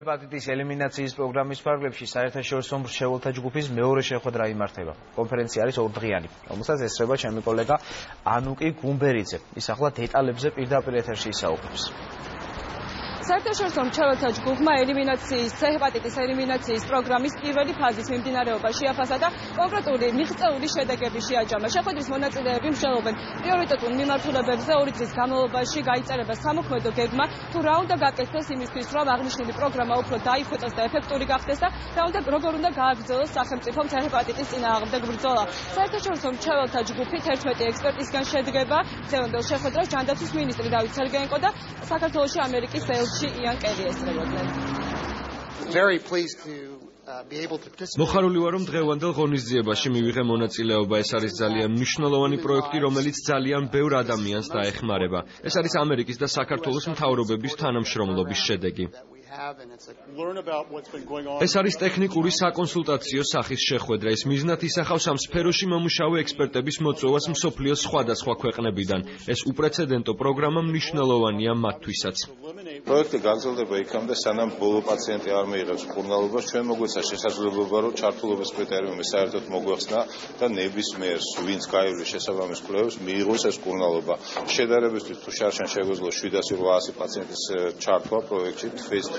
ჰეპატიტის ელიმინაციის პროგრამის ფარგლებში საერთაშორისო მრჩეველთა ჯგუფის მეორე შეხვედრა იმართება. კონფერენცია არის ორდღიანი, რომელსაც ესწრება ჩემი კოლეგა ანუკი გუმბერიძე. ის ახლა დეტალებზე პირდაპირ ეთერში ისაუბრებს. საერთაშორისო მრჩეველთა ჯგუფმა ჰეპატიტის ელიმინაციის პროგრამის პირველი ფაზის მიმდინარეობა შეაფასა და კონკრეტული მიღწეული შედეგები შეაჯამა. შეხვედრის მონაწილეები მსჯელობენ პრიორიტეტულ მიმართულებებზე 2 წლის განმავლობაში გაიწერება სამოქმედო გეგმა, თუ რა უნდა გაკეთდეს იმისთვის, რომ აღნიშნული პროგრამა უფრო დაიხვეწოს და ეფექტური გახდეს და როგორ უნდა გააგრძელოს სახელმწიფომ ჰეპატიტის წინააღმდეგ ბრძოლა. საერთაშორისო მრჩეველთა ჯგუფი 11 ექსპერტისგან შედგება. დღევანდელ შეხვედრას ჯანდაცვის მინისტრი დავით სერგეენკო და საქართველოში ამერიკის Ian Kelly ესწრებოდნენ. მოხარული ვარ, რომ დღევანდელ ღონისძიებაში მივიღე მონაწილეობა. ეს არის ძალიან მნიშვნელოვანი პროექტი, რომელიც ძალიან ბევრ ადამიანს დაეხმარება. ეს არის ამერიკის და საქართველოს მთავრობების თანამშრომლობის შედეგი. ეს არის ტექნიკური საკონსულტაციო სახის შეხვედრა. ის მიზნად ისახავს ამ სფეროში მომუშავე ექსპერტების მოწვევას მსოფლიოს სხვადასხვა ქვეყნებიდან. ეს უპრეცედენტო პროგრამა მნიშვნელოვანია მათთვისაც. პროექტი გაგრძელდება იქამდე, სანამ ბოლო პაციენტი არ მიიღებს მკურნალობას. ჩვენ მოგვეცა შესაძლებლობა, რომ ჩართულობის კრიტერიუმი საერთოდ მოგვეხსნა და ნებისმიერს, ვინც გაივლის შესაბამის კვლევებს, მიიღოს ეს მკურნალობა. შედარებისთვის თუ შარშან შეგვეძლო 700-800 პაციენტის ჩართვა პროექტში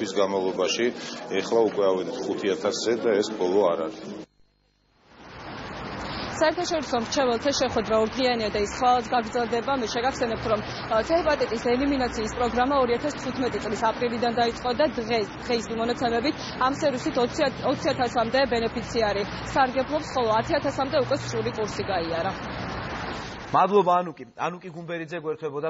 თვის განმავლობაში, ეხლა უკვე ავედით 5000-ზე და ეს ბოლო არ არის. საერთაშორისო მრჩეველთა შეხვედრა ორდღიანია და ის ხვალაც გაგრძელდება. მე შეგახსენებთ, რომ ჰეპატიტის ელიმინაციის პროგრამა 2015 წლის აპრილიდან დაიწყო და დღეს მონაცემებით ამ სერვისით 20,000-მდე ბენეფიციარი სარგებლობს, ხოლო 10,000-მდე უკვე სრული კურსი გაიარა. მადლობა ანუკი. ანუკი გუმბერიძე გვერდებოდა